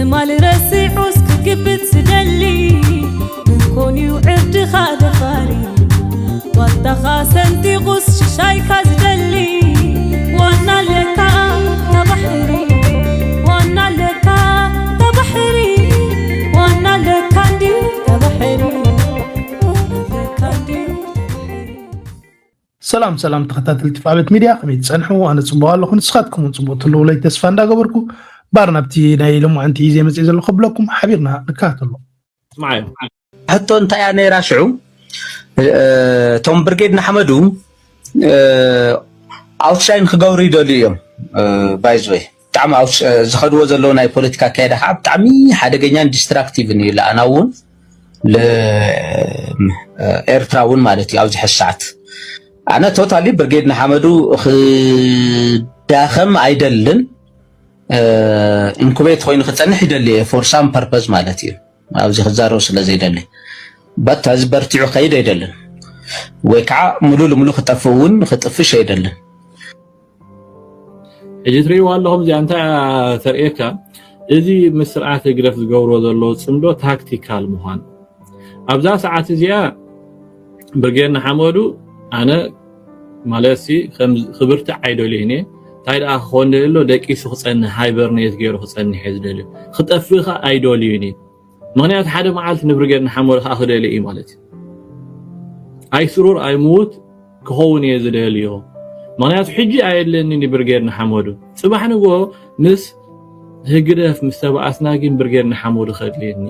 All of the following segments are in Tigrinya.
تمال راسي عسك قبت سدلي نكون يوعد خاد فاري واتخا سنتي غص شاي كازدلي وانا لك تبحري وانا لك تبحري وانا لك عندي تبحري سلام تخطات التفاعلات ميديا خميد صنحو انا صبوا لكم نسخاتكم صبوت له لي تسفا እንዳገበርኩ بارنبتي نايلم وانت يزي مزي زلو خبلكم حبيرنا نكاتلو معايا حتى انت يعني راشعو توم برغيد نحمدو اوتشاين خغوري دوليوم بايزوي تعم اوتش زخدو زلو ناي بوليتيكا كايدا حب تعمي حدغኛን ዲስትራክቲቭ ني لاناون ل ኤርትራውን ማለት ያው ዝሐሳት انا توتالي برغيد نحمدو داخم አይደልን ኢንኩቤት ሆይን خصنح ይደል for some purpose ማለት እዩ ኣብዚ خزارو ስለዚ ይደል በታዝ በርቲዑ ከይድ አይደልን ወይካ ሙሉ خطفውን خطፍሽ አይደልን እጅትሪ ዋለሁም ዚያንታ ተርኤካ እዚ መስርዓት ግረፍ ዝገብሮ ዘሎ ጽምዶ ታክቲካል መሆን ኣብዛ ሰዓት እዚያ ብርጌና ሓመዱ ኣነ ማለሲ خبرت አይደልይኔ ታይዳ ኾንደሎ ደቂሱ خصن ሃይበርኔት ገይሩ خصن ሒዝደል خطፍኻ አይደልይኒ ምክንያት ሓደ መዓልት ንብርጌና ሓመዱ ኣኽደል እዩ ማለት ኣይ ስሩር ኣይ ሞት ክኸውን የዝደልዮ ምክንያት ሕጂ ኣይለኒ ንብርጌና ሓመዱ ጽባሕ ንጎ ምስ ህግደፍ ምስተባኣስና ግን ብርጌና ሓመዱ ኸድልየኒ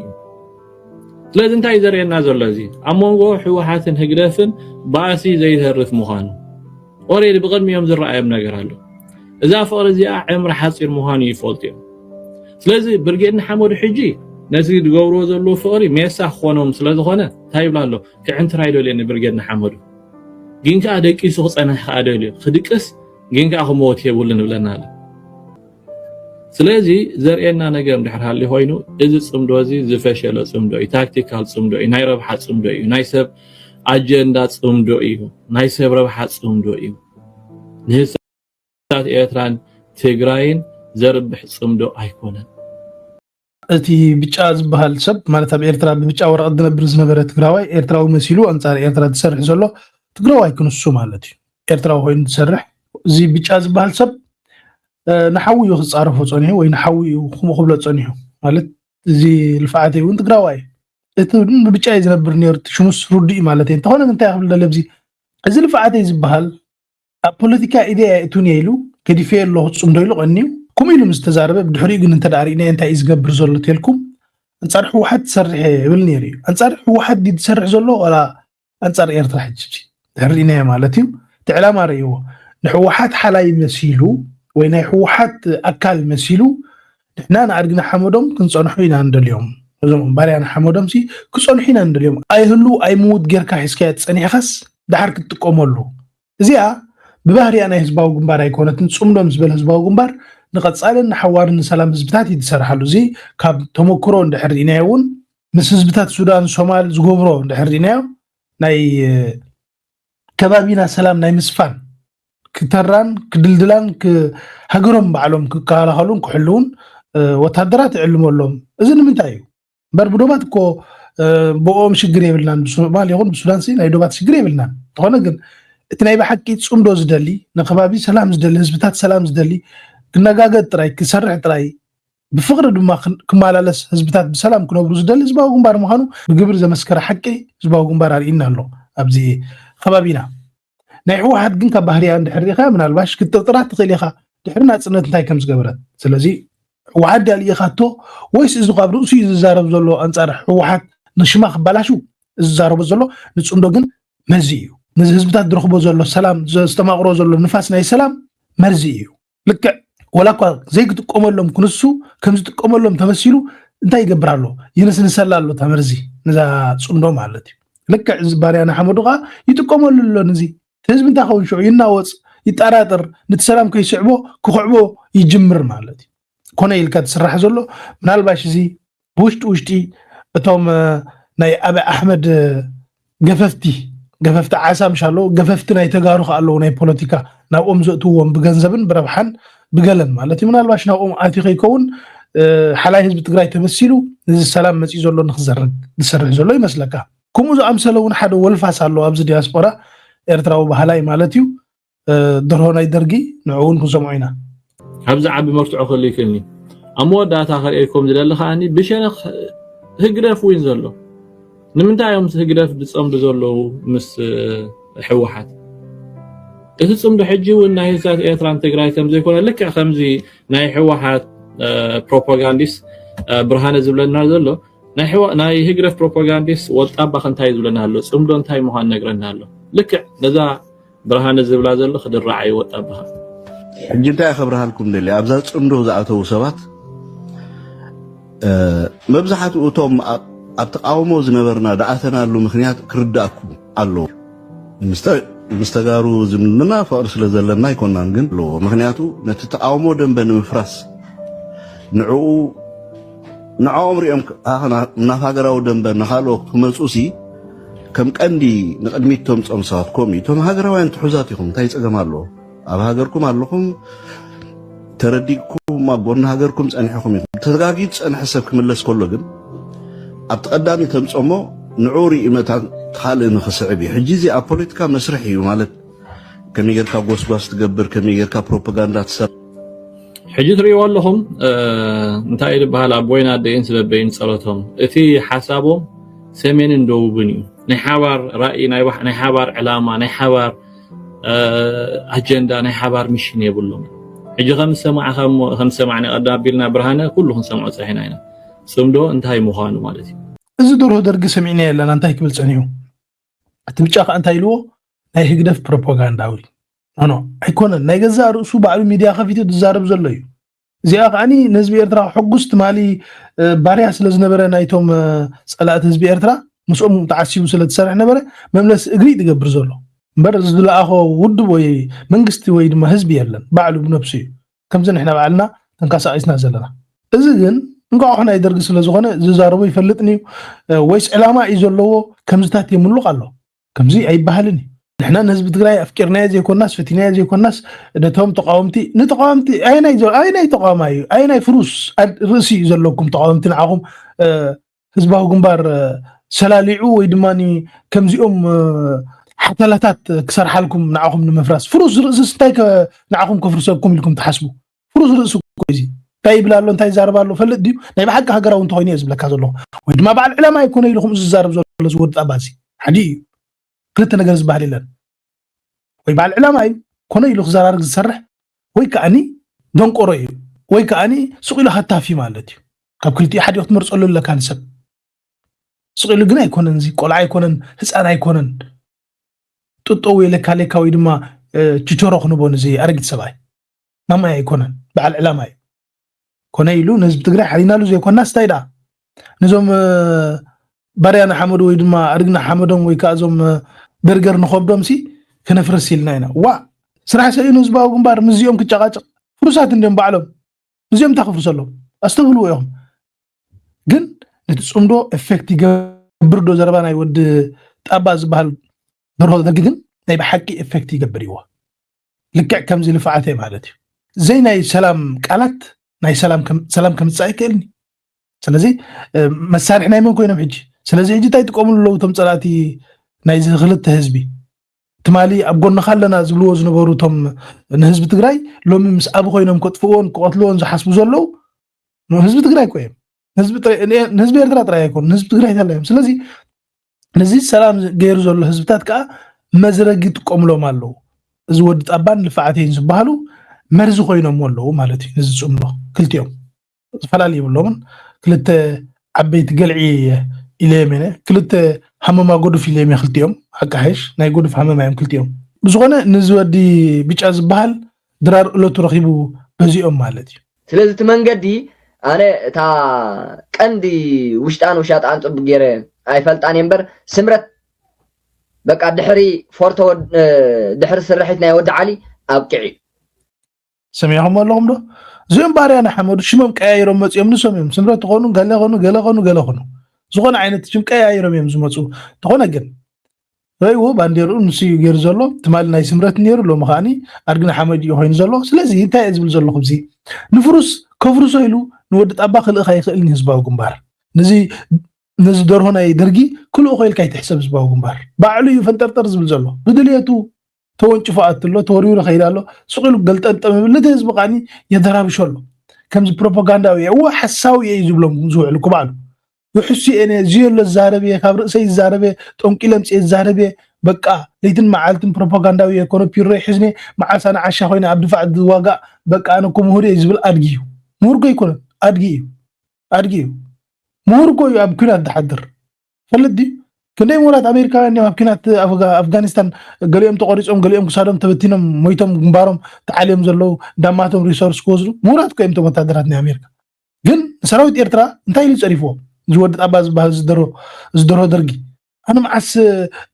ስለዚ እንታይ ዘርየና ዘሎ እዚ ኣሞንጎ ሕወሓትን ህግደፍን ባእሲ ዘይተርፍ ምዃኑ ኦሬዲ ብቅድሚዮም ዝረኣዮም ነገር ኣሎ እዛ ፍቅሪ እዚኣ ዕምሪ ሓፂር ምዃኑ ይፈልጥ እዮም ስለዚ ብርጌና ሓመዱ ሕጂ ነዚ ዝገብሮ ዘሎ ፍቅሪ ሜሳ ክኾኖም ስለዝኾነ እንታይ ይብላ ኣሎ ክዕንትራ ይደልየኒ ብርጌና ሓመዱ ግንካ ደቂሱ ክፀንሕ ካደልዩ ክድቅስ ግንካ ክሞት የብሉን ብለና ኣሎ ስለዚ ዘርኤና ነገር እንድሕር ሃሊ ኮይኑ እዚ ጽምዶ እዚ ዝፈሸለ ጽምዶ እዩ ታክቲካል ጽምዶ እዩ ናይ ረብሓ ጽምዶ እዩ ናይ ሰብ አጀንዳ ጽምዶ እዩ ናይ ሰብ ረብሓ ጽምዶ እዩ ንህሳት ኤርትራን ትግራይን ዘርብሕ ጽምዶ ኣይኮነን እቲ ብጫ ዝበሃል ሰብ ማለት ኣብ ኤርትራ ብብጫ ወረቐት ዝነብር ዝነበረ ትግራዋይ ኤርትራዊ መሲሉ አንጻር ኤርትራ ዝሰርሕ ዘሎ ትግራዋይ ክንሱ ማለት እዩ ኤርትራዊ ኮይኑ ዝሰርሕ እዚ ብጫ ዝበሃል ሰብ ንሓዊዩ ክጻረፎ ጸኒሑ ወይ ንሓዊዩ ክምኽብሎ ጸኒሑ ማለት እዚ ልፋዓተይ እውን ትግራዋይ እቲ ብብጫ ዝነብር ነይሩ ሽሙስ ሩዲ ማለት እዩ እንተኾነ እንታይ ይኽብል ለብዚ እዚ ልፋዓተይ ዝበሃል ኣብ ፖለቲካ ኢድያ እቱን ይሉ ከዲፈየሎ ጽምዶ ኢሉ ቀኒዩ كم يلو مستزاربه بدحري قن انت دارينا انت يزغبر زلو تلكم انصار واحد تسرح يبلنيري انصار واحد يتسرح زلو ولا انصار يرتح حجي دحرينا مالتي تعلا ماريو نحو واحد حلاي مسيلو وين يحو واحد اكل مسيلو احنا نعرقنا حمودهم كنصنحينا عند اليوم زعما بارينا حمودهم سي كصنحينا عند اليوم ايهلو اي موت غيركا حسكات صنيح خس دحرك تقوملو زيا ببهري انا حزباو غنبار ايكونتن صمدوم زبل حزباو غنبار نقصالن حوارن سلام حزبታት ይተሰርحሉ ዚ ካብ ተሞክሮ እንደሕርዲናውን ምስ ህዝብታት ሱዳን ሶማል ዝገብሮ እንደሕርዲናዮ ናይ ከባቢና ሰላም ናይ ምስፋን ክተራን ክድልድላን ሃገሮም ባዕሎም ክካላኸሉን ክሕልውን ወታደራት ይዕልመሎም እዚ ንምንታይ እዩ በርብዶባት እኮ ቦኦም ሽግር ይብልናን ሶማል ይኹን ሱዳን ሲ ናይ ዶባት ሽግር ይብልናን ተኾነ ግን እቲ ናይ በሐቂ ጽምዶ ዝደሊ ንከባቢ ሰላም ዝደሊ ህዝብታት ሰላም ዝደሊ كنغاغت تراي كسرح تراي بفقر دما كمالالس حزبታት بسلام كنبرو زدل حزباو غنبار مخانو بغبر زمسكر حقي حزباو غنبار علينا له ابزي خبابينا ناي واحد ግን ከባህሪያ እንድሕሪኻ ምናልባሽ ክትጥራት ትኽእልኻ ድሕርና ጽነት እንታይ ከም ዝገበረት ስለዚ ዋዓድ ያልየኻቶ ወይስ እዚ qabሩ እሱ ይዛረብ ዘሎ አንጻር ዋዓድ ንሽማ ክባላሹ ዝዛረብ ዘሎ ንጽምዶ ግን መዚ እዩ ነዚ ህዝብታት ድረኽቦ ዘሎ ሰላም ዝተማቕሮ ዘሎ ንፋስ ናይ ሰላም መርዚ እዩ ልክ ወላኳ ዘይ ክትቆመሎም ኩንሱ ከም ዝትቆመሎም ተመሲሉ እንታይ ይገብራሉ ይነስንሰላሉ ተመርዚ ነዛ ጽምዶ ማለት እዩ ልክ ባሪያና ሓመዱጋ ይትቆመሉሎ ነዚ ህዝብ እንታይ ኸውን ሸው ይናወጽ ይጣራጥር ንተሰላም ከይስዕቦ ክኽዕቦ ይጅምር ማለት እዩ ኮነ ይልካ ተስራሕ ዘሎ ምናልባሽ እዚ ውሽጢ እቶም ናይ አብ አሕመድ ገፈፍቲ ዓሳም ሻሎ ገፈፍቲ ናይ ተጋሩ ካለው ናይ ፖለቲካ ናብኦም ዘእትዎም ብገንዘብን ብረብሓን بقلن مالتي من الباش ناقوم آتي خيكون ሓላይ ህዝቢ ትግራይ ተመሲሉ እዚ ሰላም መጽኢ ዘሎ ንኽዘርግ ዝሰርሕ ዘሎ ይመስለካ ከምኡ ዝኣምሰለ እውን ሓደ ወልፋስ ኣሎ ኣብዚ ዲያስፖራ ኤርትራዊ ባህላይ ማለት እዩ ደርሆ ናይ ደርጊ ንዕውን ክሰምዑ ኢና ኣብዚ ዓቢ መርትዖ ክህሉ ይክእልኒ ኣብ መወዳእታ ክሪአኩም ዝደሊ ከዓኒ ብሸነኽ ህግደፍ ወይን ዘሎ ንምንታይ እዮም ህግደፍ ዝፀምዱ ዘለዉ ምስ ሕወሓት እቲ ፅምዶ ሕጂ እውን ናይ ህዝባት ኤርትራን ትግራይ ከም ዘይኮነ ልክዕ ከምዚ ናይ ሕወሓት ፕሮፓጋንዲስ ብርሃነ ዝብለና ዘሎ ናይ ህግደፍ ፕሮፓጋንዲስ ወጣባ እንታይ ዝብለና ኣሎ ፅምዶ እንታይ ምዃን ነግረና ኣሎ ልክዕ ነዛ ብርሃነ ዝብላ ዘሎ ክድራዓይ ወጣባኻ ሕጂ እንታይ ክብርሃልኩም ደሊ ኣብዛ ፅምዶ ዝኣተዉ ሰባት መብዛሕትኡ እቶም ኣብ ተቃውሞ ዝነበርና ዳኣተናሉ ምክንያት ክርዳእኩም ኣለዎ ምስተጋሩ ዝምልና ፍቅሪ ስለ ዘለና ይኮናን ግን ኣለዎ ምክንያቱ ነቲ ተቃውሞ ደንበ ንምፍራስ ንዕኦም ሪኦም ናብ ሃገራዊ ደንበ ንካልኦ ክመፁሲ ከም ቀንዲ ንቅድሚት ተምፆም ሰባት ኮሚ እቶም ሃገራውያን ትሑዛት ኢኹም እንታይ ፀገም ኣለዎ ኣብ ሃገርኩም ኣለኹም ተረዲእኩም ኣብ ጎኒ ሃገርኩም ፀኒሕኩም ኢኹም ተጋጊድ ፀንሐ ሰብ ክምለስ ከሎ ግን ኣብ ተቀዳሚ ተምፆሞ ንዑ ርኢመታ ካልእ ንኽስዕብ እዩ ሕጂ እዚ ኣብ ፖለቲካ መስርሕ እዩ ማለት ከመይ ጌርካ ጎስጓስ ትገብር ከመይ ጌርካ ፕሮፓጋንዳ ትሰርሕ ሕጂ ትሪእዎ ኣለኹም እንታይ ዝበሃል ኣብ ወይና ደይን ስለበይን ፀሎቶም እቲ ሓሳቦም ሰሜንን ደቡብን እዩ ናይ ሓባር ራእይ ናይ ሓባር ዕላማ ናይ ሓባር ኣጀንዳ ናይ ሓባር ሚሽን የብሎም ሕጂ ከም ሰማዕና ቀዳም ኣቢልና ብርሃነ ኩሉ ክንሰምዖ ፀሒና ኢና ፅምዶ እንታይ ምዃኑ ማለት እዩ እዚ ደርሆ ደርጊ ሰሚዕና የለና እንታይ ክብል ፀኒሑ እቲ ብጫ ከዓ እንታይ ኢልዎ ናይ ህግደፍ ፕሮፓጋንዳዊ ኖ ኣይኮነን ናይ ገዛ ርእሱ ባዕሉ ሚድያ ከፊቱ ዝዛረብ ዘሎ እዩ እዚኣ ከዓኒ ንህዝቢ ኤርትራ ሕጉስ ትማሊ ባርያ ስለ ዝነበረ ናይቶም ፀላእቲ ህዝቢ ኤርትራ ምስኦም ተዓሲቡ ስለ ትሰርሕ ነበረ መምለስ እግሪ ትገብር ዘሎ እምበር ዝለኣኾ ውድብ ወይ መንግስቲ ወይ ድማ ህዝቢ የለን ባዕሉ ብነፍሱ እዩ ከምዚ ንሕና ባዕልና ተንቀሳቂስና ዘለና እዚ ግን እንኳ ናይ ደርጊ ስለ ዝኾነ ዝዛረቡ ይፈልጥኒ ወይስ ዕላማ እዩ ዘለዎ ከምዝታት የምልቕ ኣሎ ከምዚ ኣይባሃልን ንሕና ንህዝቢ ትግራይ ኣፍቂርናዮ ዘይኮናስ ፈቲናዮ ዘይኮናስ ነቶም ተቃወምቲ ንተቃወምቲ ኣይናይ ተቃወማ እዩ ኣይናይ ፍሩስ ርእሲ እዩ ዘለኩም ተቃወምቲ ንዓኹም ህዝባዊ ግንባር ሰላሊዑ ወይ ድማኒ ከምዚኦም ሓተላታት ክሰርሓልኩም ንዓኹም ንምፍራስ ፍሩስ ርእሲ እንታይ ንዓኹም ከፍርሰኩም ኢልኩም ትሓስቡ ፍሩስ ርእሲ እዚ እንታይ ይብላ ኣሎ እንታይ ይዛረብ ኣሎ ፈልጥ ድዩ ናይ ብሓቂ ሃገራዊ እንተኮይኑ እየ ዝብለካ ዘለኹ ወይ ድማ በዓል ዕላማ ኣይኮነ ኢልኩም ዝዛረብ ዘሎ ዝወድጣ ባዚ ሓዲ እዩ ክልተ ነገር ዝበሃል የለን ወይ በዓል ዕላማ እዩ ኮነ ኢሉ ክዘራርግ ዝሰርሕ ወይ ከዓኒ ደንቆሮ እዩ ወይ ከዓኒ ስቂሉ ሃታፊ ማለት እዩ ካብ ክልቲኡ ሓደ ክትመርፀሉ ኣለካ ንሰብ ስቂሉ ግን ኣይኮነን እዚ ቆልዓ ኣይኮነን ህፃን ኣይኮነን ጥጦ ወይ ለካሌካ ወይ ድማ ችቾሮ ክንቦን እዚ ኣረጊት ሰብኣይ ማማይ ኣይኮነን በዓል ዕላማ እዩ ኮነ ኢሉ ንህዝቢ ትግራይ ሓሊናሉ ዘይኮና ስታይ ዳ ነዞም ባርያና ሓመድ ወይ ድማ ኣርግና ሓመዶም ወይ ከዓ እዞም በርገር ንኸብዶም ሲ ክነፍርስ ኢልና ኢና ዋ ስራሕ ሰኢኑ ህዝባዊ ግንባር ምዚኦም ክጨቃጨቕ ፍሩሳት እንዲኦም ባዕሎም ምዚኦም እንታይ ክፍርሰሎም ኣስተብልዎ ኢኹም ግን ነቲ ፅምዶ ኤፌክት ይገብር ዶ ዘረባ ናይ ወዲ ጣባ ዝበሃል ደርሆ ደርጊ ግን ናይ ብሓቂ ኤፌክት ይገብር ይዎ ልክዕ ከምዚ ልፍዓተ ማለት እዩ ዘይ ናይ ሰላም ቃላት ናይ ሰላም ከምፃእ ይክእልኒ ስለዚ መሳርሒ ናይ መን ኮይኖም ሕጂ ስለዚ ሕጂ እንታይ ይጥቀምሉ ኣለዉ እቶም ፀላእቲ ናይ ክልተ ህዝቢ ትማሊ ኣብ ጎንካ ኣለና ዝብልዎ ዝነበሩ እቶም ንህዝቢ ትግራይ ሎሚ ምስ ኣብ ኮይኖም ከጥፍዎን ክቀትልዎን ዝሓስቡ ዘለዉ ንህዝቢ ትግራይ ኮይም ንህዝቢ ኤርትራ ጥራይ ኣይኮኑ ንህዝቢ ትግራይ ተለዮም ስለዚ ነዚ ሰላም ገይሩ ዘሎ ህዝብታት ከዓ መዝረጊ ይጥቀምሎም ኣለዉ እዚ ወዲ ጣባን ልፍዓተይን ዝበሃሉ መርዚ ኮይኖም ኣለዉ ማለት እዩ ነዚ ፅምዶ ክልቲኦም ዝተፈላለዩ ይብሎምን ክልተ ዓበይቲ ገልዒ ኢለየም እየ ክልተ ሃመማ ጎዱፍ ኢለየም እየ ክልቲኦም ሓቃሓይሽ ናይ ጎዱፍ ሃመማ እዮም ክልቲኦም ብዝኾነ ነዚ ወዲ ብጫ ዝበሃል ድራር እለቱ ረኺቡ በዚኦም ማለት እዩ ስለዚ እቲ መንገዲ ኣነ እታ ቀንዲ ውሽጣን ውሻጣን ፅቡቅ ገይረ ኣይፈልጣን እምበር ስምረት በቃ ድሕሪ ፎርቶ ድሕሪ ስርሒት ናይ ወዲ ዓሊ ኣብቅዒ ሰሚዕኹም ኣለኹም ዶ እዚኦም ባርያና ሓመዱ ሽሞም ቀያይሮም መፅኦም ንሶም እዮም ስምረት ትኾኑ ገለ ኾኑ ዝኾነ ዓይነት ሽም ቀያይሮም እዮም ዝመፁ ተኾነ ግን ረይዎ ባንዴርኡ ንሱ ገይሩ ዘሎ ትማሊ ናይ ስምረት ነይሩ ሎሚ ከዓኒ ኣድግና ሓመድ እዩ ኮይኑ ዘሎ ስለዚ እንታይ ዝብል ዘለኹም እዚ ንፍሩስ ከፍርሶ ኢሉ نودت أبا خلق خي خلني هزباو جنبار نزي دور هنا يدرجي كل أخيل كي تحسب هزباو جنبار بعلو يفنتر ترز بالجلو بدليتو تون شفاعت له توريو خير له سقيلو قلت أنت من اللي تهزب قاني يدرب شلو كم بروباغندا هو حساوي يجيب لهم زوع لكم بعده يحسي أنا زيل الزاربية خبر سي الزاربية تونكيلم سي الزاربية بقى ليتن معالتن بروباغندا ويكونوا بيري حزني مع سنة عشا خوينا عبد الفعد الواقع بقى أنا كمهوري يزبل أرجيو موركو يكون أرجيو موركو يبكينا تحضر فلدي كندي مولات أمريكا إنه يبكينا أفغانستان قالوا يوم تقريصهم قالوا يوم كسادهم تبتينهم مويتهم جنبارهم تعليم زلوا دماتهم ريسورس كوزلو مورات كيم تبغى تدراتني أمريكا جن سراويت إيرترا انتهي اللي تعرفوه زودت أباز بهز زدرو درجي أنا معس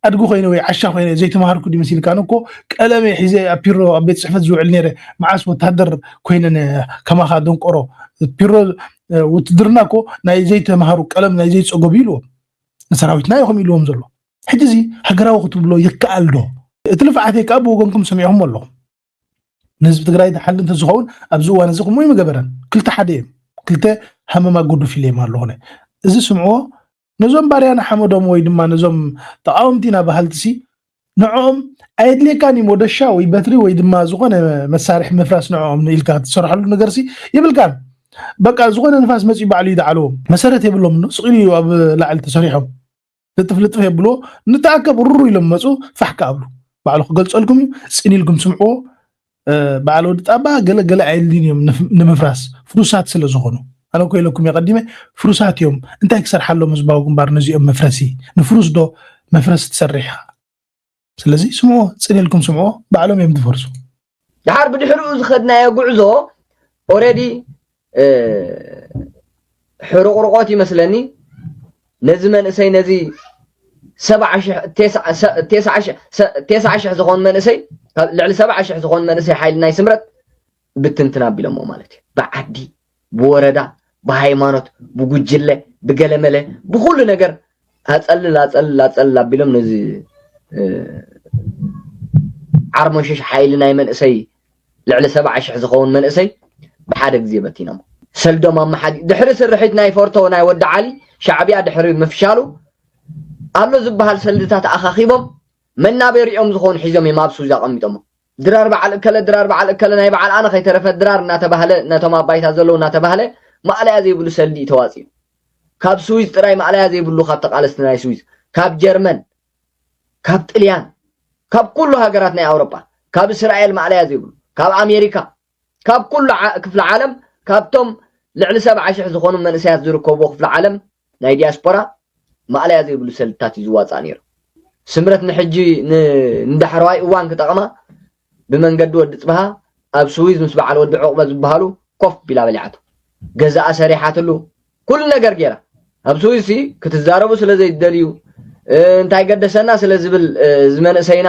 أدقو خينوي عشا خينوي زي تمهاركو دي مسيل كانوا كو كلامي حزي أبيرو أبيت صحفة زوع النيرة معس وتهدر كويننا كما خادون قرو بيرو وتدرناكو ناي زي تمهارو كلام ناي زي تسوغوبيلو سراويتنا يخم يلوهم زلو حجزي حقراو خطب له يكالدو اتلف عاتيك أبو وقنكم سميعهم والله نسبة تقرايد حل انت زخون أبزو وانزقهم مهم قبرا كلتا حديم كلتا همما قدو في ليه مالو هنا إذا سمعوه نزوم باريانا حمودهم ويدما نزوم تقاومتنا بهالتسي نعوم أيد لي كان يمودشا ويبتري ويدما زغونا مسارح مفراس نعوم إلكا تصرح له نقرسي يبل كان بقى زغونا نفاس مسي بعلي دعالوهم مسارة يبلهم سقيلي واب لعل تسريحهم لطف يبلو نتعكب الرورو يلمسو فحكا أبلو بعلو قلت لكم سقيني لكم سمعوه بعلو دتابا قل عيلين نمفراس فروسات سلا زغونو أنا أقول لكم يا قديمة فروسات يوم أنت أكثر حلو مزباو جنبار نزي مفرسي نفروس دو مفرس تسريحها سلزي سمعوه تسألي لكم سمعوه بعلم يوم تفرسوا الحرب الحروز خدنا يا قعزو already حروق رقاتي مثلني نزمن أسي نزي 19 زخون من أسي لعل 17 زخون من أسي حيل ناي سمرت بتنتنا بلمو مالتي بعدي بوردا بهايمانوت بوجله بقلمله بكل ነገር አጸልል ቢሎም ነዚ ዓርሞሽሽ ሓይሊ ናይ መንእሰይ ልዕሊ 70,000 ዝኸውን መንእሰይ ብሓደ ግዜ በቲኖም ሰልዶም ኣማሓዲ ድሕሪ ስርሒት ናይ ፎርቶ ናይ ወዲ ዓሊ ሻዕብያ ድሕሪ ምፍሻሉ ኣሎ ዝበሃል ሰልድታት ኣኻኺቦም መናበሪኦም ዝኾኑ ሒዞም የማብሱ ዘቐሚጦም ድራር በዓል እከለ ናይ በዓል ኣነ ከይተረፈ ድራር እናተባህለ ነቶም ኣባይታ ዘለው እናተባህለ ማዕለያ ዘይብሉ ሰልዲ ተዋፂኡ ካብ ስዊዝ ጥራይ ማዕለያ ዘይብሉ ካብ ተቃለስቲ ናይ ስዊዝ ካብ ጀርመን ካብ ጣልያን ካብ ኩሉ ሃገራት ናይ ኣውሮፓ ካብ እስራኤል ማዕለያ ዘይብሉ ካብ ኣሜሪካ ካብ ኩሉ ክፍለ ዓለም ካብቶም ልዕሊ 70,000 ዝኾኑ መንእሰያት ዝርከብዎ ክፍለ ዓለም ናይ ዲያስፖራ ማዕለያ ዘይብሉ ሰልድታት ይዝዋፃ ነይሩ ስምረት ንሕጂ ንዳሕረዋይ እዋን ክጠቕማ بمنقد ود صبها اب سويز مس بعل ود عقبه زبهالو كوف بلا بلعته جزاء سريحات له كل ነገር ገራ اب سويز سي كتزاربو ስለዚ ይደልዩ እንታይ ገደሰና ስለዚ ብል ዝመነሰይና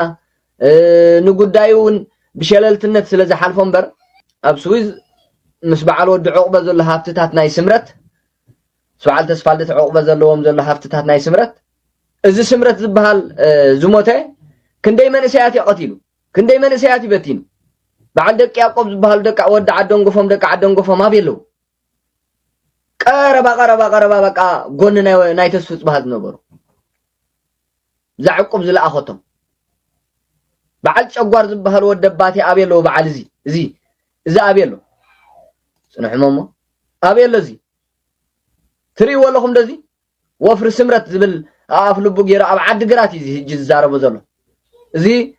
ንጉዳዩን ብሸለልትነት ስለዚ ሓልፎም በር اب سويز مس بعل ود عقبه ዘሎ ሃፍትታት ናይ ስምረት سوال ተስፋልት عقبه ዘለዎም ዘሎ ሃፍትታት ናይ ስምረት እዚ ስምረት ዝበሃል ዝሞተ ክንደይ መንእሰያት ይቀትሉ كندي من سياتي بتين بعد دك يعقوب زبال دك ود عدن قفهم دك عدن قفهم ما بيلو قربا بقى قلنا نايتسفت بهذا نبرو زعقوب زلا اخوتهم بعد شقوار زبال ود دباتي ابيلو بعد زي ابيلو سنح ماما ابيلو زي تري ولهم دزي وفر سمرت زبل افلبو غير ابعد قراتي زي جزاربو زلو زي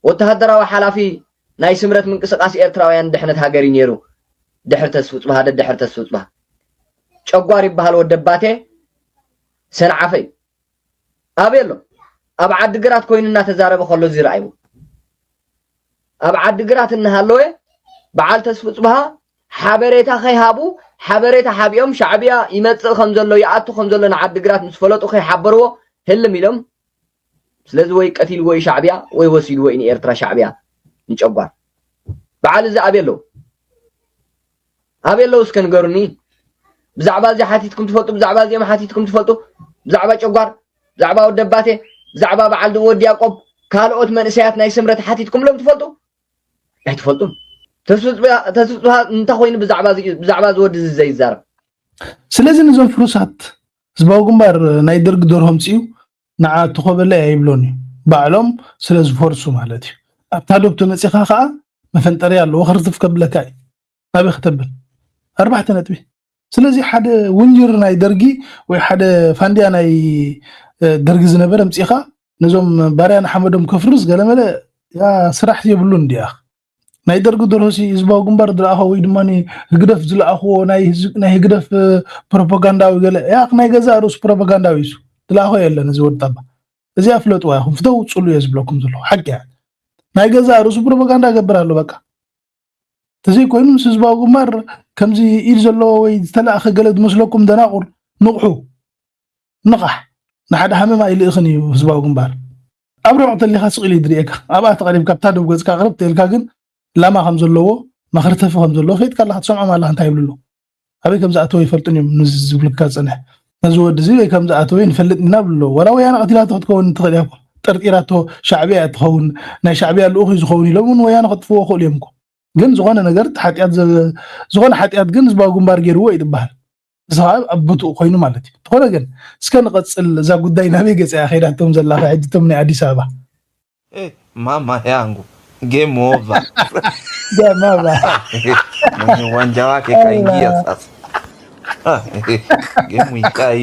وتهدروا حلافي ناي سمرت من قسقاس ኤርትራውያን ድሕነት ሃገሪ ነይሩ ድሕር ተስውጽ በሃ ጨጓር ይባሃል ወደባቴ ሰንዓፈይ አቤሎ ኣብ ዓድግራት ኮይንና ተዛረበ ከሎ ዝራይቡ ኣብ ዓድግራት እንሃለወ በዓል ተስውጽ በሃ ሓበሬታ ኸይሃቡ ሓበሬታ ሓቢኦም ሻዕብያ ይመጽእ ከም ዘሎ ይኣቱ ከም ዘሎ ንዓድግራት ምስ ፈለጡ ኸይሓበርዎ ህልም ኢሎም ስለዚ ወይ ቀቲል ወይ ሻዕብያ ወይ ወሲድ ወይ ኤርትራ ሻዕብያ ንጨጓር በዓል እዚ አቤሎ እስከንገሩኒ ብዛዕባ እዚ ሓቲትኩም ትፈልጡ ብዛዕባ እዚ ሓቲትኩም ትፈልጡ ብዛዕባ ጨጓር ብዛዕባ ወደባቴ ብዛዕባ በዓል ወዲ ያዕቆብ ካልኦት መንእሰያት ናይ ስምረት ሓቲትኩም ሎም ትፈልጡ ኣይትፈልጡን ተስውጽ እንታ ኮይኑ ብዛዕባ ዝወዲ ዘይዛረብ ስለዚህ ንዞም ፍሩሳት ህዝባዊ ግንባር ናይ ደርግ ደርሆም ጽዩ ንዓ ተኸበለ አይብሎኒ ባዕሎም ስለዝፈርሱ ማለት እዩ ኣብታ ዶክተር መጽኻ ከዓ መፈንጠርያ ኣሎ ወኽርትፍ ከብለካ ናበ ከተብል 4 ነጥቢ ስለዚህ ሓደ ውንጅር ናይ ደርጊ ወይ ሓደ ፋንድያ ናይ ደርጊ ዝነበረ ምጽኻ ነዞም ባርያን ሓመዶም ከፍርስ ገለመለ ያ ስራሕ የብሉ እንዲያ ናይ ደርግ ደርሆሲ ህዝባዊ ግንባር ድራኸ ወይ ድማኒ ህግደፍ ዝለኣኽዎ ናይ ህግደፍ ፕሮፓጋንዳዊ ገለ ያ ናይ ገዛ ሩስ ፕሮፓጋንዳዊ እዩ ድላኸ የለን እዚ ወጣባ እዚ ኣፍለጥዋ ይኹም ፍተው ጽሉ የዝብለኩም ዘሎ ሓቂ ናይ ገዛ ሩስ ፕሮፓጋንዳ ገብራለሁ በቃ ተዘይ ኮይኑ ምስ ህዝባዊ ግንባር ከምዚ ኢል ዘሎ ወይ ዝተላእኸ ገለ ዝመስለኩም ደናቁር ንቑሑ ንቓሕ ንሓደ ሃመማ ኢልእኽን እዩ ህዝባዊ ግንባር ኣብ ረዕተ ሊኻ ስቕኢል ይድሪኤካ ኣብኣ ተቐሪብካ ብታ ደብ ገጽካ ቅርብ ተልካ ግን ላማ ከም ዘለዎ ማኽርተፍ ከም ዘለዎ ፈይትካ ኣለካ ትሰምዖም ኣለካ እንታይ ይብሉ ኣበይ ከም ዝኣተወ ይፈልጡን እዮም ንዝብልካ ጽንሕ ነዚ ወዲ እዚ ወይ ከም ዝኣተወ ንፈልጥ ኢና ብሎ ወላ ወያነ ቀቲላቶ ክትከውን ትኽእል እያ ጠርጢራቶ ሻዕብያ ትኸውን ናይ ሻዕብያ ልኡኽ ዝኸውን ኢሎም ወያነ ከጥፍዎ ክእሉ እዮም እኮ ግን ዝኾነ ነገር ዝኾነ ሓጢያት ግን ህዝባዊ ግንባር ገይርዎ ይጥበሃል ዝኸብ ኣብ ብቱእ ኮይኑ ማለት እዩ ትኾነ ግን እስከ ንቐጽል እዛ ጉዳይ ናበይ ገጽያ ኸይዳቶም ዘላኸ ሕጅቶም ናይ ኣዲስ ኣበባ mama yangu game over ገማባ mwenye uwanja wake kaingia sasa game ikai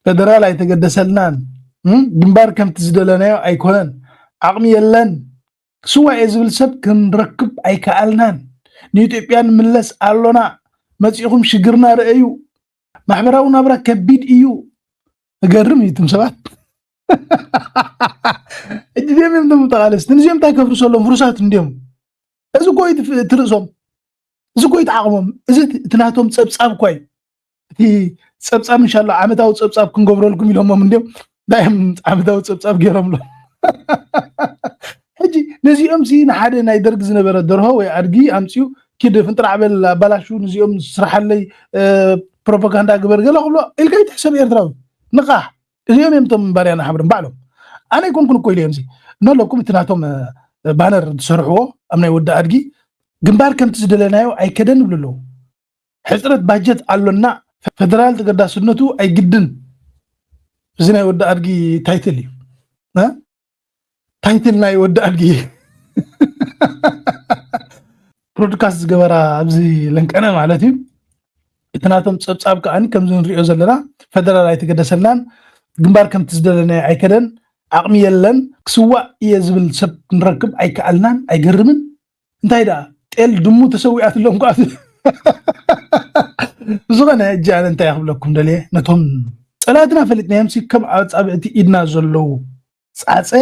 ፌደራል ኣይተገደሰልናን ግንባር ከምቲ ዝደለናዮ ኣይኮነን ዓቕሚ የለን ስዋዕ ዝብል ሰብ ክንረክብ ኣይከኣልናን ንኢትዮጵያን ምለስ ኣሎና መጽኢኹም ሽግርና ረአዩ ማሕበራዊ ናብራ ከቢድ እዩ እገርም ይትም ሰባት እጅም እንተም ተቃለስ ንዚም ታከፍሩ ሰሎም ፍሩሳት እንዲም እዚ ኮይት ትርሶም እዚ ኮይት ዓቕሞም እዚ ትናቶም ጸብጻብ ኮይ እቲ ጸብጻብ ኢንሻአላህ ዓመታዊ ጸብጻብ ክንገብረልኩም ኢሎም እንዲም ዳይም ዓመታዊ ጸብጻብ ገይሮምሎ ሕጂ ነዚኦም ሲ ንሓደ ናይ ደርግ ዝነበረ ደርሆ ወይ ኣድጊ ኣምጽዩ كده فنطلع بلاشو نزيوم سرح لي بروباغندا غبر قال له الكاي تحسب ايرتراوي نقاح اليوم يمتم باريانا حمرن بعلم انا يكون كل كويل يمزي نو لكم تناتهم بانر تسرحو امنا يود ادغي ግንባር ከም ትዝደለናዮ አይከደን ብልሎ ሕጽረት ባጀት አሎና ፌደራል ተገዳስነቱ አይግድን ዝና ይወድ ادغي ታይትል ታይትል ናይ ወድ ادغي ብሮድካስት ዝገበራ ኣብዚ ለንቀነ ማለት እዩ እትናቶም ጸብጻብ ከኣን ከም ዝንሪኦ ዘለና ፌደራል ኣይተገደሰልናን ግንባር ከም ትዝደለናዮ አይከደን ዓቕሚ የለን ክስዋዕ እየ ዝብል ሰብ ክንረክብ ኣይከኣልናን ኣይገርምን እንታይ ዳ ጤል ድሙ ተሰዊዓትሎም ኳት ዝغነ እጃን እንታይ ያኽብለኩም ደልየ ነቶም ጸላትና ፈሊጥናዮም ሲ ከም ዓጻብዕቲ ኢድና ዘለው ጻጸ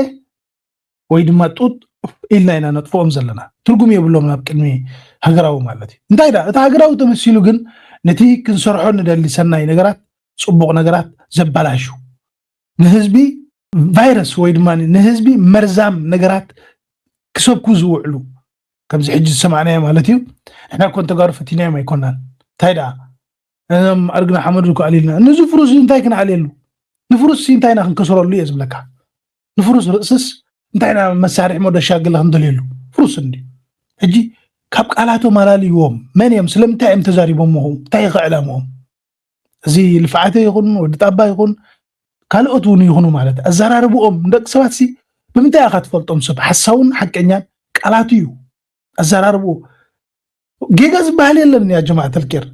ወይ ድማ ጡጥ ኢልና ኢና ነጥፎም ዘለና ትርጉም የብሎም ናብ ቅድሚ ሃገራዊ ማለት እዩ እንታይ ዳ እቲ ሃገራዊ ተመሲሉ ግን ነቲ ክንሰርሖ ንደሊ ሰናይ ነገራት ጽቡቕ ነገራት ዘባላሹ ንህዝቢ ቫይረስ ወይ ድማ ንህዝቢ መርዛም ነገራት ክሰብኩ ዝውዕሉ ከምዚ ሕጂ ሰማዕናዮ ማለት እዩ እሕና ኮን ተጋሩ ፈቲናዮም ኣይኮናን እንታይ ዳ ኣርግና ሓመዱ ከኣሊልና ንዚ ፍሩስ እንታይ ክንዓልየሉ ንፍሩስ እንታይ ኢና ክንከስረሉ እየ ዝብለካ ንፍሩስ ርእስስ እንታይና መሳርሕ ሞደሻ ገለ ክንደልየሉ ፍሩስ እንዲ ሕጂ ካብ ቃላቶም ኣላልይዎም መን እዮም ስለምንታይ እዮም ተዛሪቦምዎ እንታይ ይኽዕላምዎም እዚ ልፍዓተ ይኹን ወዲ ጣባ ይኹን ካልኦት እውን ይኹኑ ማለት ኣዘራርብኦም ደቂ ሰባት ሲ ብምንታይ ኢኻ ትፈልጦም ሰብ ሓሳውን ሓቀኛን ቃላት እዩ ኣዘራርቡ ጌጋ ዝበሃል የለን ያ ጀማዓት አልኬር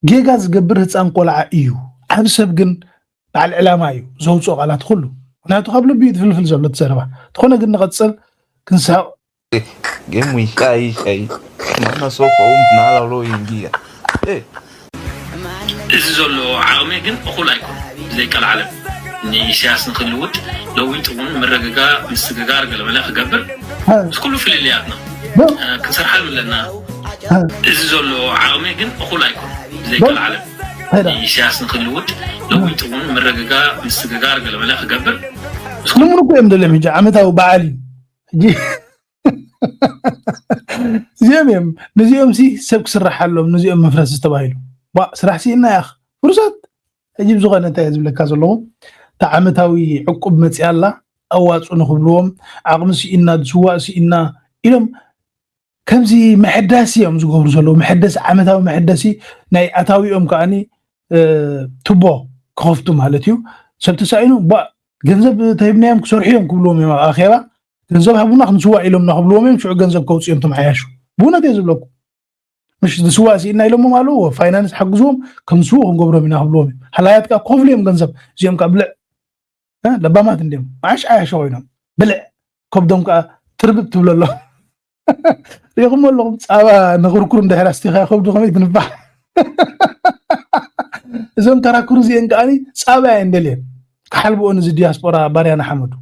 ጌጋ ዝገብር ህፃን ቆልዓ እዩ ዓብ ሰብ ግን ባዓል ዕላማ እዩ ዘውፅኦ ቃላት ኩሉ ምክንያቱ ካብ ልቢ ትፍልፍል ዘሎ ትዘረባ ትኾነ ግን ንቐፅል ክንሳቕ game ikai mana soko nalalo ingia እዚ ዘሎ ዓቕሚ ግን እኹል ኣይኮን ዘይከል ዓለም ንኢሳያስ ንክልውጥ ለዊጥ እውን መረጋጋ ምስትግጋር ገለመለ ክገብር ኩሉ ፍልልያትና ክንሰርሓሉ ኣለና እዚ ዘሎ ዓቕሚ ግን እኹል ኣይኮን ዘይከል ዓለም ንኢሳያስ ንክልውጥ ለዊጥ እውን መረጋጋ ምስትግጋር ገለመለ ክገብር ንሙን እኮ እዮም ደለም ሕጂ ዓመታዊ በዓል እዩ እዚኦም ነዚኦም ሲ ሰብ ክስራሓሎም ነዚኦም መፍረስ ዝተባሂሉ ስራሕ ሲእና ያኽ ፍሩሳት ሕጂ ብዝኾነ እንታይ ዝብለካ ዘለኹ ተዓመታዊ ዕቁብ መፅያላ ኣዋፁ ንኽብልዎም ዓቕሚ ሲኢና ድስዋእ ሲኢና ኢሎም ከምዚ መሐዳሲ እዮም ዝገብሩ ዘለዉ መሐደሲ ዓመታዊ መሐደሲ ናይ ኣታዊኦም ከዓኒ ቱቦ ክኸፍቱ ማለት እዩ ሰብ ተሳኢኑ ገንዘብ ተሂብናዮም ክሰርሑ እዮም ክብልዎም እዮም ኣኼባ ገንዘብ ሃቡና ክንስዋዕ ኢሎምና ክብልዎም እዮም ሽዑ ገንዘብ ከውፅኡ እዮም ተመሓያሹ ብእውነት እየ ዝብለኩም مش دسوا سينا إلهم مالو فاينانس حق زوم كم سوق نقبره منها بلومي حلايات كقفل يوم جنزب زيهم كبلع لبا ما تندم عاش عايش وينهم بلع كبدهم كتربت تقول الله يقوم لهم أبا نقول كلهم ده راستي خا خبدوا خميس نبح زوم ترى كروزي إنكاني صعبة عندلين كحلبوا أن زدياس برا باريانا حمد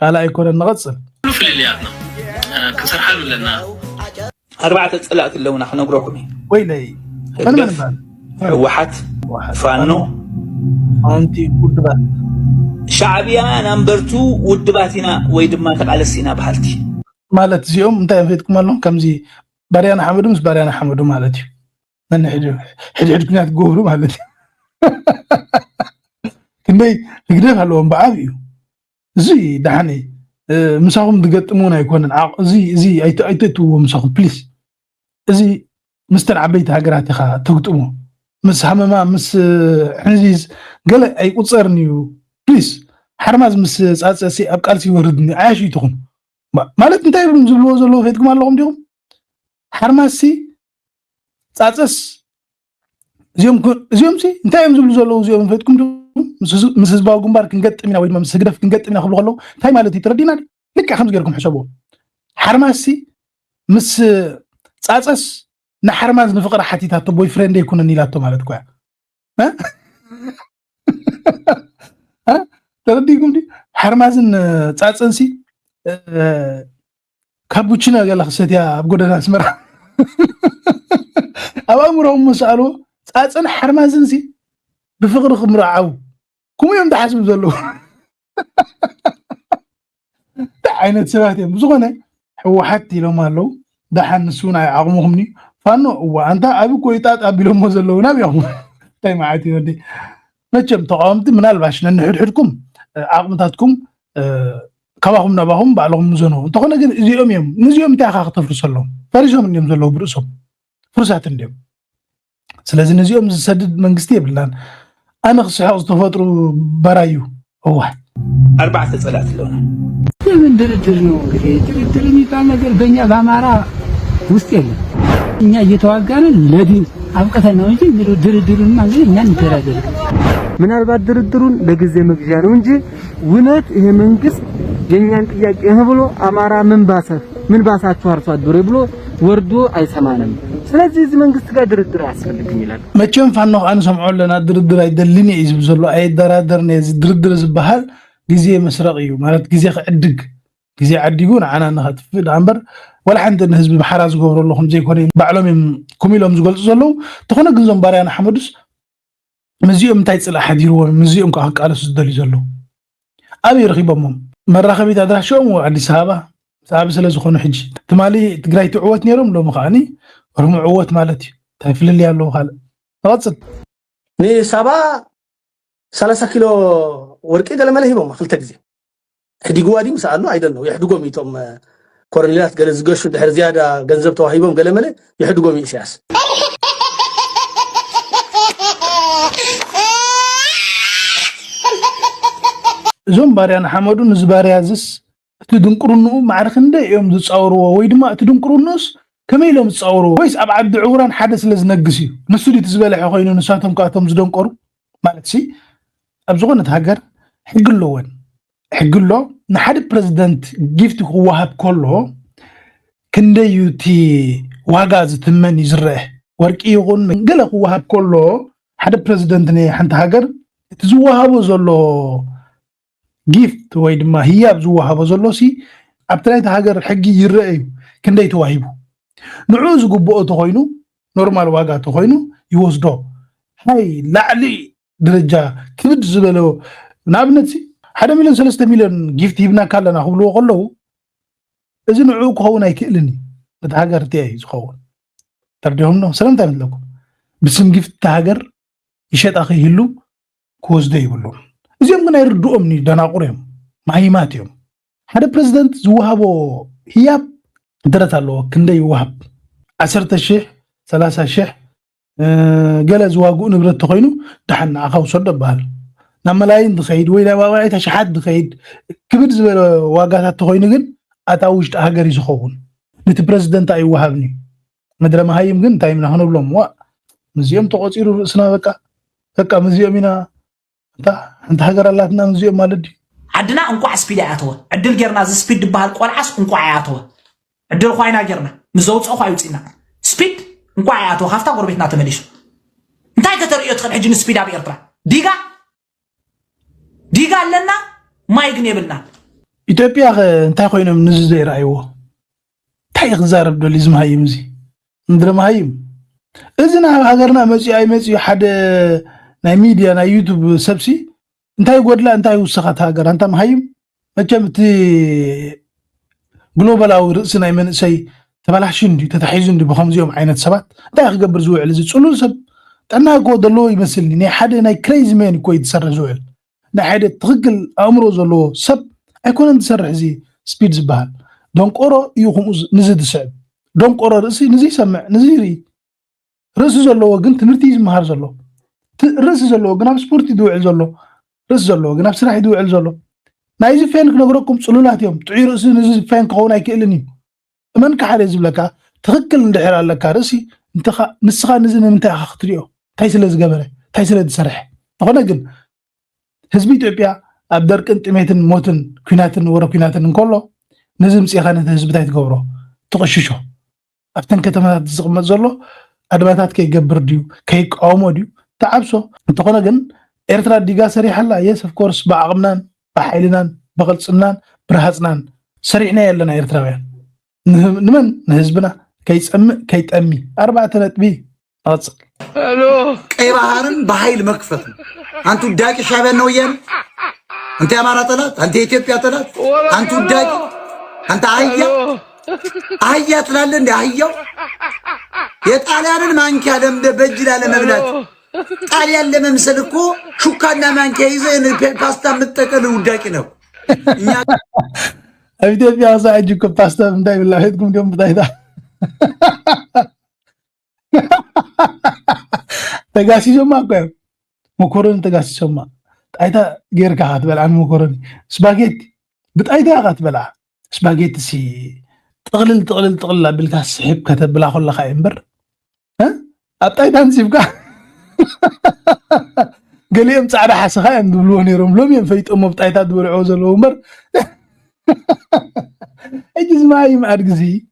قال يكون النغصل في اللياتنا كسر حلو لنا 4 صلات اللون احنا نقرأكم ويلي واحد فانو انتي ودبات شعبيا نمبرتو ودباتنا ويدما تقالسينا بحالتي مالت زيوم انت فيتكم لهم كمزي باريانا حمدو مس باريانا حمدو مالتي من حد كنا تقولوا مالتي كندي نقدر هلوم بعافيو زي دحني مساهم دقطمونا يكونن زي ايتتو مساهم بليز زي مستر عبيت هاجرات خا تقطمو مس حمما مس حنزيز قال اي قصرنيو بليز حرماز مس صاصسي ابقالسي وردني عاش يتخم مالت انت يبم زلو فيتكم اللهم ديهم حرماسي صاصس زيوم سي انت يم زلو زيوم فيتكم مس زباو غمبار كنقطمنا ويدما مس غدف كنقطمنا خبل خلو تاي مالتي تردينا لك خمس غيركم حسبوا حرماسي مس صاصس نحرماز نفقر حتيتا تو بوي فريند يكون نيلاتو مالت كو ها ها ترديكم دي حرمازن صاصنسي كابوتشينا قال خسيتيا بغدنا اسمر ابامرهم مسالو صاصن حرمازنسي بفقر خمرعو كم يوم تحسب زلو عينت سباتي بزغنه هو حتى لو مالو دحن سونا عقمهمني فانو وانت ابي كويتات ابي لهم زلونا بيهم تاي معاتي ودي مچم تقامت منالباش نحدكم عقمتاتكم كباهم نباهم بعلهم زنو تخنا ግን እዚኦም እዮም ንዚኦም እንታይ ካኽተፍርሰሎም ፈሪሶም እንዲም ዘለው ብርእሶም ፍርሳት እንዲም ስለዚህ ንዚኦም ዝሰድድ መንግስቲ የብላን أنا خصيح أصطفاطر برايو واحد 4 صلات لون من درجة نو درجة የሚባል ነገር በእኛ በአማራ ውስጥ የለም እኛ እየተዋጋን ለዲን አብቀተን ነው እንጂ ድርድሩን ማለት እኛ እንተራደር ምናልባት ድርድሩን ለጊዜ መግዣ ነው እንጂ እውነት ይሄ መንግስት የኛን ጥያቄ ብሎ አማራ ምን ባሳችሁ አርሶ አደረ ብሎ ወርዶ አይሰማንም ስለዚህ እዚህ መንግስት ጋር ድርድር ያስፈልግኝ ይላል መቼም ፋኖ አን ሰምዖ ለና ድርድር አይደልኒ ይዝብ ዘሎ አይደራደርኒ እዚ ድርድር ዝባሃል ጊዜ መስረቅ እዩ ማለት ጊዜ ከዕድግ ጊዜ ዓዲጉን ዓና ንኸትፍል ኣምበር ወላ ሓንቲ ህዝቢ ማሕራ ዝገብረሉ ከም ዘይኮነ ባዕሎም ኩሚሎም ዝገልጹ ዘለው ተኾነ ግን ዞም ባርያና ሓመዱስ መዚኦም እንታይ ፅላሕ ሓዲርዎም መዚኦም ከዓ ቃለሱ ዝደልዩ ዘለው ኣበይ ረኺቦሞም መራኸቢት ኣድራሾም ኣዲስ ኣበባ ሳብ ስለ ዝኾኑ ሕጂ ትማሊ ትግራይ ትዕወት ነይሮም ሎሚ ከዓኒ رمع عوت مالتي تفل لي الله خال تقصد ني سبا 30 كيلو ورقي قال ما لهيبهم خلت غزي حديقوا وادي مسالنو ايدنو يحدقوا ميتهم كورنيلات قال زغشو دحر زياده ገንዘብ ተዋሂቦም قال مله يحدقوا مي سياس زوم باريان حمدو نزباريازس تدنقرنو معرخ እንደ እዮም ዝጻውርዎ ወይ ድማ ትድንቅሩንስ كمي لهم تصوروا ويس أبعد عوران حدث لزنقسي نسودي تزبالح خوينو نساتهم كاتهم زدنقروا مالتسي أبزغون تهجر حقلو وين حقلو نحد بريزيدنت جيفت وهاب كله كندا يوتي واغاز تمن يزرح ورقي يغون من قلق وهاب كله حد بريزيدنت ني حنت هاجر تزوهابو زلو جيفت ويد ما هي بزوهابو زلو سي أبتلاي تهاجر حقي يرأي كندا يتوهيبو نعوز قبؤه تخوينو نورمال واقع تخوينو يوزدو هاي لعلي درجة كبد زبلو نابنتي 1 مليون 3 مليون جيفت يبنا كالنا خبلو قلو إذا نعوك هون يكئلني نتهاجر تيهي زخون ترديهم نو سلام تعمل لكم بسم جيفت تهاجر يشات أخي هلو كوز دي بلو إذا يمكن يردو أمني دانا قريم معيماتيهم هذا بريزيدنت زوهابو هياب درت الله كندي وهب 10,000 30,000 جلز واقو نبرت تخينو دحنا أخو صدق بهال نملاين دخيد ويلا واقعي تشحد دخيد كبر زبل واقعات تخينو جن أتاوجت أهجري زخون نت بريزيدنت أي وهبني مدري ما هاي يمكن تايم نحن بلوم وا مزيم تقصير سنا بكا مزيمنا أنت هجر الله تنا مزيم مالدي عدنا انقع سبيد عاتوه عدل جرنا ز سبيد بهال قلعس انقع عاتوه عدل خوينا جرنا مزوت اخو يوصينا سبيد انقع عاتوه خافتا قربتنا تمليش انتي كتريو تخد حجن سبيد ابي ارترا ديغا لنا ما يغنيبلنا إثيوبيا انتي خوينم نزي رايو تاي غزارب دوليزم هايمزي ندرم هايم اذنا هاغرنا مزي اي مزي حد ناي ميديا ناي يوتيوب سبسي انتي غودلا انتي وسخات هاغر انت مهايم مجمتي جلوبال او رسنا من شيء تبلاحشن دي تتحيزن دي بخمسيوم عينت سبات انتي خغبر زوعل زي صلول سب انا غودلو يمثلني ني حد ناي كريزي مان كوي تسر زوعل نا حد تغقل امرو زلو سب ايكون تسرح زي سبيد زبال دونك اورو يخم نزيد سعب دونك اورو رسي نزي سمع نزيري رسي زلو وقن تمرتي مهار زلو رسي زلو وقن سبورت يدوعل زلو رسي زلو وقن سراح يدوعل زلو نايزي فين نغرقكم صلولات يوم تعي رسي نزي فين كون يكلني من كحال يزبلك تغكل ندحر لك رسي انت نسخه نزي من تاع خطريو تاي سلاز غبره تاي سلاز سرح هنا ግን ህዝቢ ኢትዮጵያ ኣብ ደርቅን ጥሜትን ሞትን ኩናትን ወረኩናትን እንከሎ نزم سيخانة هزبتاي تقبرو تقششو أفتن كتمات تزقمت زلو أدباتات كي قبر ديو كي قومو ديو تعبسو انتقونا قن إرترا ديقا سريح الله يس of course بعقمنان بحيلنان بغلصنان برهزنان سريحنا يلنا إرتراويان نمن نهزبنا كي تأمي 4 نتبي أتصل الو كي بحارن بحيل مكفت أنتو داكي شعبان نويان أنت أمارة طلات أنت إثيوبيا طلات أنتو داكي أنت عيّا تلالن دي عيّا يتعليان مانكا دم ده بجل على مبلاد تعليان لما مسلكو شو كان مانكا يزين الباستا متكن وداكي نو أبدأ في عصا عجيكم باستا من داي بالله هيدكم ديوم بداي دا تقاسي شما كوي مكورن تقاسي شما تايتا غير كهات بلعن مكورن سباجيتي بتايتا غات بلع سباجيتي سي تقلل بالكاس حب كتب بلا خلا خايمبر ها ابطايتا نسيبكا قال لي صعدا حسخا ندبلو نيرم لوم ينفيط ام بطايتا دبرعو زلو مر اجز معي ما ارغزي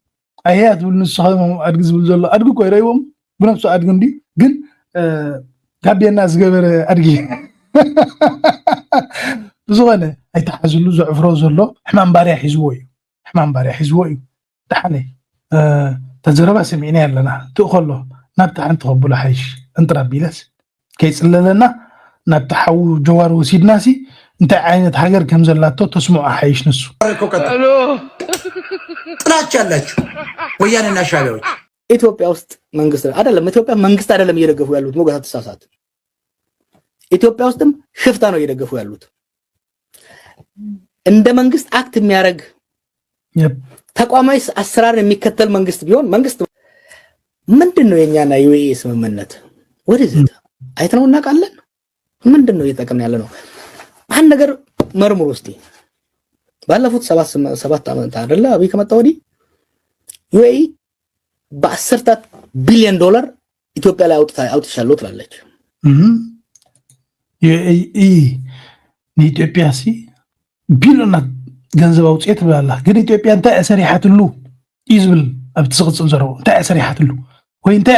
ايات بالنسخه ارغز بزلو ارغ كوي ريوم بنفسه ارغندي ግን ጋቢና ዝገበረ ارغي بزغنه ايتحزلو زعفرو زلو حمام باريا حزوي حمام باريا حزوي تحني تجربه سمعنا لنا تخلو نبتح انت قبل حيش انت ربيلس كيصللنا نبتحو جوار وسيدناسي انت عينت حجر كم زلاتو تسمع حيش نسو الو ጥላቻ አላችሁ ወያኔና ሻቢያዎች ኢትዮጵያ ውስጥ መንግስት አይደለም ኢትዮጵያ መንግስት አይደለም እየደገፉ ያሉት ሞገታ ተሳሳተ ኢትዮጵያ ውስጥም ሽፍታ ነው እየደገፉ ያሉት እንደ መንግስት አክት የሚያረግ ተቋማዊ አሰራር የሚከተል መንግስት ቢሆን መንግስት ምንድነው የኛና ዩኤኢ ስምምነት ወደዚህ አይተነው እናቃለን ምንድነው እየተጠቀምን ያለ ነው አንድ ነገር መርምሩ እስቲ ባለፉት 7 ዓመታት አይደለ አብይ ከመጣ ወዲህ ዩኤኢ በ10 ቢሊዮን ዶላር ኢትዮጵያ ላይ አውጥቻለሁ ትላለች ዩኤኢ ኢትዮጵያ ሲ ቢሊዮናት ገንዘብ አውጥቼት ብላላ ግን ኢትዮጵያ እንታ አሰሪሓትሉ ይዝብል ኣብትስቅጽም ዘረው እንታ አሰሪሓትሉ ወይ እንታ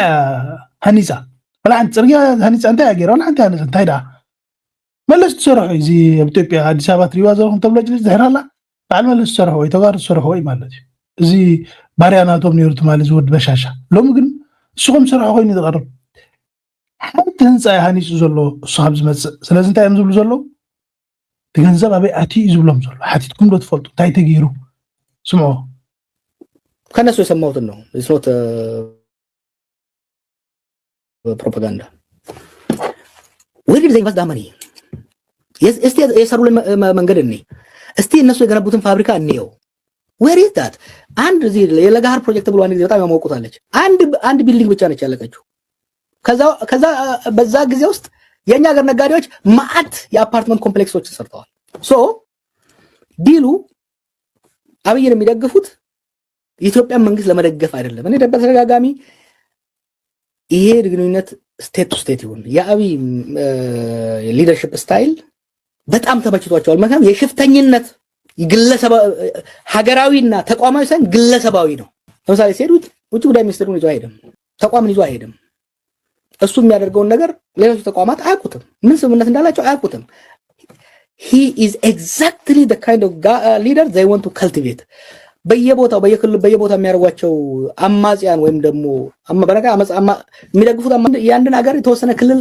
ሃኒጻ ወላ አንተ ጽርያ ሃኒጻ እንታ ያገራ ወላ አንተ ሃኒጻ እንታ ዳ መለስ ተሰርሑ እዚ ኢትዮጵያ አዲስ አበባ ትሪዋ ዘረኩም ተብሎ ዝሕራላ ባል መለስ ተሰርሑ ወይ ተጋር ተሰርሑ ወይ ማለት እዚ ባሪያናቶም ነይሩት ማለት ዝወድ በሻሻ ሎም ግን እሱም ሰርሑ ኮይኑ ዝቀርብ ሓንቲ ህንፃ ሃኒጹ ዘሎ እሱ ካብ ዝመጽእ ስለዚ እንታይ እዮም ዝብሉ ዘሎ تجنزب أبي أتي يزولهم زول حتى لا تفلتوا تاي تغيروا سمعوا كان الناس يسموه انه it's not propaganda where did they invest that money استي يسروا منقدني استي الناس يغربوتن فابريكا انيو where is that አንድ እዚህ የለጋሃር ፕሮጀክት ብሎ አንድ ጊዜ በጣም ያሞቁታለች። አንድ ቢልዲንግ ብቻ ነች ያለቀችው። ከዛ በዛ ጊዜ ውስጥ የኛ ሀገር ነጋዴዎች ማአት የአፓርትመንት ኮምፕሌክሶችን ሰርተዋል። ሶ ዲሉ አብይን የሚደግፉት የኢትዮጵያን መንግስት ለመደገፍ አይደለም። እኔ በተደጋጋሚ ይሄ ግንኙነት ስቴት ቱ ስቴት ይሁን የአብይ ሊደርሺፕ ስታይል በጣም ተመችቷቸዋል። ምክንያቱም የሽፍተኝነት ግለሰብ ሀገራዊና ተቋማዊ ሳይሆን ግለሰባዊ ነው። ለምሳሌ ሲሄድ ውጭ ጉዳይ ሚኒስትሩን ይዞ አይሄድም፣ ተቋምን ይዞ አይሄድም። እሱ የሚያደርገውን ነገር ሌሎች ተቋማት አያውቁትም፣ ምን ስምምነት እንዳላቸው አያውቁትም። he is exactly the kind of leader they want to cultivate። በየቦታው በየቦታው የሚያደርጓቸው አማጽያን ወይም ደግሞ በረካ የሚደግፉት የአንድን ሀገር የተወሰነ ክልል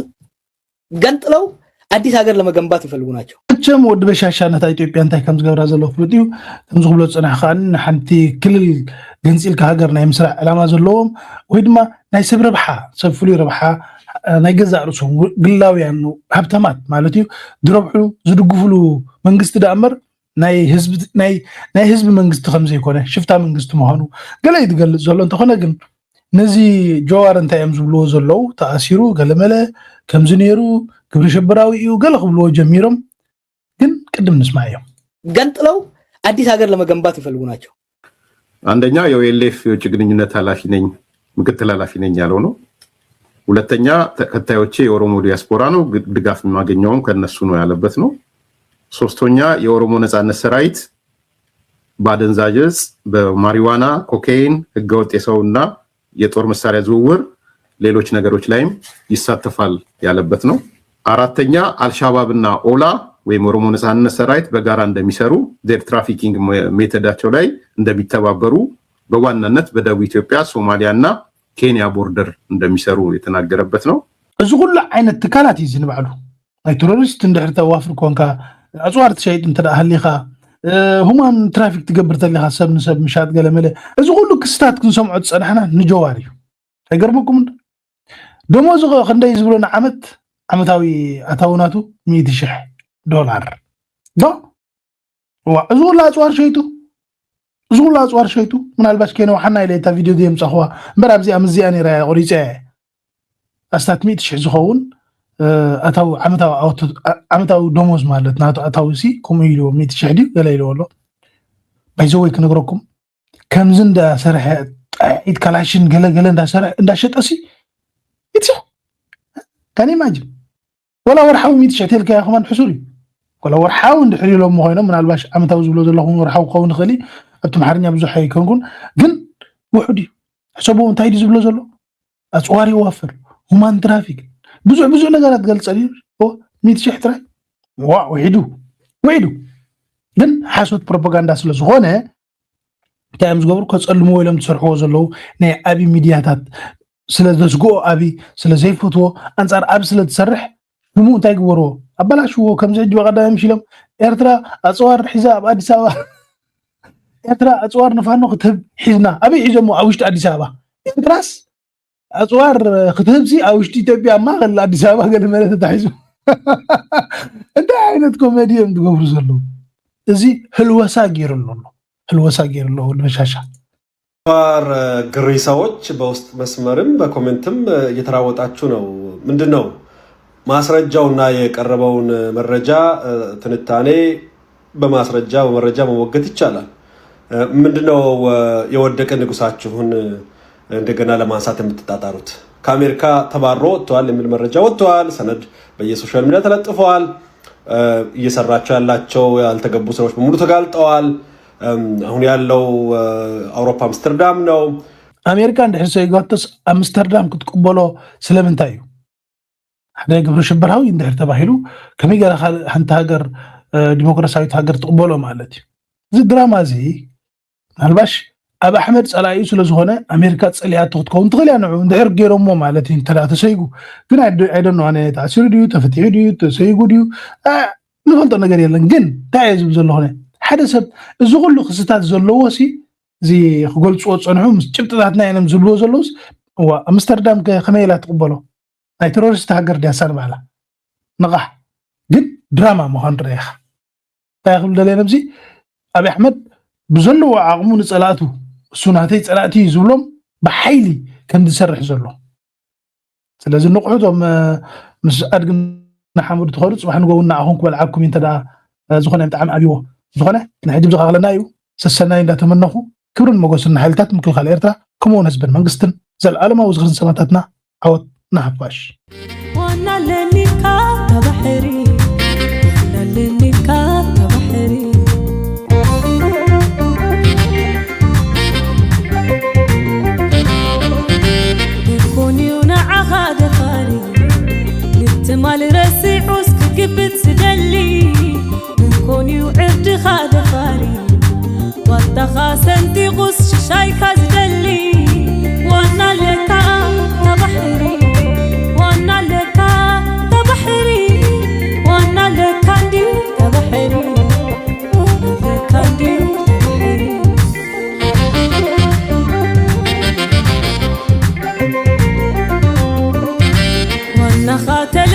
ገንጥለው አዲስ ሀገር ለመገንባት ይፈልጉ ናቸው። እቸም ወድ በሻሻነት ኢትዮጵያ እንታይ ከም ዝገብራ ዘሎ ፍሉጥዩ ከም ዝብሎ ጽናሕ ኻን ሓንቲ ክልል ገንፂል ከሀገር ናይ ምስራዕ ዕላማ ዘለዎም ወይ ድማ ናይ ሰብ ረብሓ ሰብ ፍሉይ ረብሓ ናይ ገዛእ ርእሶም ግላውያን ሃብተማት ማለት እዩ ዝረብሑ ዝድግፍሉ መንግስቲ ዳእምበር ናይ ህዝቢ መንግስቲ ከም ዘይኮነ ሽፍታ መንግስቲ ምዃኑ ገለ ይትገልጽ ዘሎ እንተኾነ ግን ነዚ ጀዋር እንታይ እዮም ዝብልዎ ዘለው ተኣሲሩ ገለመለ ከምዚ ነይሩ ግብረ ሽብራዊ እዩ ገለ ክብልዎ ጀሚሮም ግን ቅድም ንስማ እዮም ገንጥለው አዲስ ሀገር ለመገንባት ይፈልጉ ናቸው። አንደኛ የኦኤልኤፍ የውጭ ግንኙነት ኃላፊ ነኝ ምክትል ኃላፊ ነኝ ያለው ነው። ሁለተኛ ተከታዮቼ የኦሮሞ ዲያስፖራ ነው ድጋፍ የማገኘውም ከነሱ ነው ያለበት ነው። ሶስተኛ የኦሮሞ ነጻነት ሰራዊት ባደንዛዥ ዕፅ በማሪዋና ኮካይን ህገወጥ የሰውና የጦር መሳሪያ ዝውውር ሌሎች ነገሮች ላይም ይሳተፋል ያለበት ነው። አራተኛ አልሻባብና ኦላ ወይም ኦሮሞ ነጻነት ሰራዊት በጋራ እንደሚሰሩ ዴር ትራፊኪንግ ሜተዳቸው ላይ እንደሚተባበሩ በዋናነት በደቡብ ኢትዮጵያ ሶማሊያና ኬንያ ቦርደር እንደሚሰሩ የተናገረበት ነው። እዚ ሁሉ አይነት ትካላት ይዝንባሉ አይ ቴሮሪስት እንድሕር ተዋፍር ኮንካ አጽዋር ትሸይጥ እንተ ዳህሊኻ ሁማን ትራፊክ ትገብር ተሊኻ ሰብ ንሰብ ምሻት ገለመለ እዚ ሁሉ ክስታት ክንሰምዖ ፀናሕና ንጀዋር እዩ አይገርምኩም ደሞዝ ክንደይ ዝብሎና ዓመታዊ አታውናቱ $100,000 ዶ እዚ ሁሉ አጽዋር ሸይቱ ምናልባሽ ከነው ሓና ኢለታ ቪዲዮ ዲም ጻኽዋ እምበር ኣብዚ ኣምዚያ ነራ ቆሪፀ ኣስታት 100,000 ዝኸውን አታው ዓመታዊ ደሞዝ ማለት ናቱ አታውሲ ኮሚሎ 100,000 ዲ ገለ ኢለወሎ ባይዘወይ ክነግረኩም ከምዝ እንዳ ሰርሐ ጣይት ካላሽን ገለ እንዳሸጠሲ ይትሽ ካኒ ማጅ ወላ ወርሓው 100,000 ተልካ ያኸማን ሕሱሪ ወላ ወርሓው እንድሕሪ ሎም ኮይኖም ምናልባሽ ዓመታዊ ዝብሎ ዘለኹም ወርሓው ከውን ኸሊ ኣብቲ ማሕረኛ ብዙሕ ኣይኮንኩን ግን ውሑድ ሕሰቡ እንታይ ዝብሎ ዘሎ ኣጽዋር ይዋፍር ሁማን ትራፊክ ብዙ ነገራት ገልጸሊ 100,000 ትራይ ወዒዱ ግን ሓሶት ፕሮፓጋንዳ ስለ ዝኾነ ታይም ዝገብሩ ከጸልሙ ወይለም ትሰርሕዎ ዘለው ናይ አቢ ሚዲያታት ስለ ዘስጎ አቢ ስለ ዘይፈትዎ አንጻር አብ ስለ ትሰርሕ ድሙ እንታይ ግበርዎ አባላሽዎ ከምዚ ሕጂ በቀዳም ሽሎም ኤርትራ ኣጽዋር ሒዛ ኣብ አዲስ አበባ ኤርትራ ኣጽዋር ንፋኖ ክትህብ ሒዝና አበይ ሒዞሞ ኣብ ውሽጢ አዲስ አበባ ኤርትራስ أصوار ختبسي أو شتي تبي أما خل أدي سابا قال ما لا تحسوا أنت عينت كوميديان تقول زلوا زي حلوة ساجير الله المشاشة فار قريساوች በውስጥ መስመርም በኮሜንትም እየተራወጣችሁ ነው ምንድነው ማስረጃውና የቀረበውን መረጃ ትንታኔ በማስረጃ በመረጃ መወገት ይቻላል ምንድነው የወደቀ ንጉሳችሁን እንደገና ለማንሳት የምትጣጣሩት ከአሜሪካ ተባሮ ወጥቷል የሚል መረጃ ወጥቷል ሰነድ በየሶሻል ሚዲያ ተለጥፈዋል እየሰራቸው ያላቸው ያልተገቡ ስራዎች በሙሉ ተጋልጠዋል አሁን ያለው አውሮፓ አምስተርዳም ነው አሜሪካ እንደህሰ ይጓተስ አምስተርዳም ክትቀበሎ ስለምንታዩ ሓደ ግብረ ሽብራዊ እንደህር ተባሂሉ ከመይገራ ሓንቲ ሃገር ዲሞክራሲያዊት ሃገር ተቀበሎ ማለት እዚ ድራማ እዚ አልባሽ አብ አሕመድ ጸላኢ ስለ ዝኾነ አሜሪካ ጸሊያት ትኮን ትኽእል ያንዑ እንደህር ገይሮሞ ማለት እንተላ ተሰይጉ ግን አይ ዶንት ኖ አነ ታሲሩ ዲዩ ተፈቲሑ ዲዩ ተሰይጉ ዲዩ ንፈልጦ ነገር የለን ግን ታይዝብ ዘለኾነ ሓደ ሰብ እዚ ኩሉ ክስታት ዘለዎ ሲ እዚ ክገልጽዎ ጸንሑ ምስ ጭብጥታትና የንም ዝብልዎ ዘለውስ አምስተርዳም ከመይላ ተቀበሎ ናይ ቴሮሪስት ሃገር ዲያሳን ባላ ንቃሕ ግን ድራማ መሆን ረይኻ ታይኽል ደለና ብዚ አብ አሕመድ ብዘለዎ ዓቕሙ ንጸላቱ سناتي صلاتي زبلهم بحيلي كم تسرح زلو ስለዚ ንቑሑቶም ምስ ኣድግና ሓሙድ ትኸዱ ጽባሕ ንጎውና ኣኹን ክበልዓኩም እንተዳ ዝኾነ ብጣዕሚ ኣብይዎ ዝኾነ ንሕጅብ ዝኻለና እዩ ሰሰናይ እንዳተመነኹ ክብርን መጎስን ሓይልታት ምክልኻል ኤርትራ ከምኡውን ህዝብን መንግስትን ዘለኣለማዊ ዝኽርን ሰማዕታትና ዓወት ናሃባሽ ዋና ለኒካ ተባሕሪ ዋና ለኒካ ተባሕሪ مال رسيحوس كقبت سدلي نكون يوعد خاد فاري والتخاسنتي غص شاي كازدلي وانا لك تبحري وانا لك تبحري وانا لك عندي تبحري وانا لك عندي تبحري وانا خاتل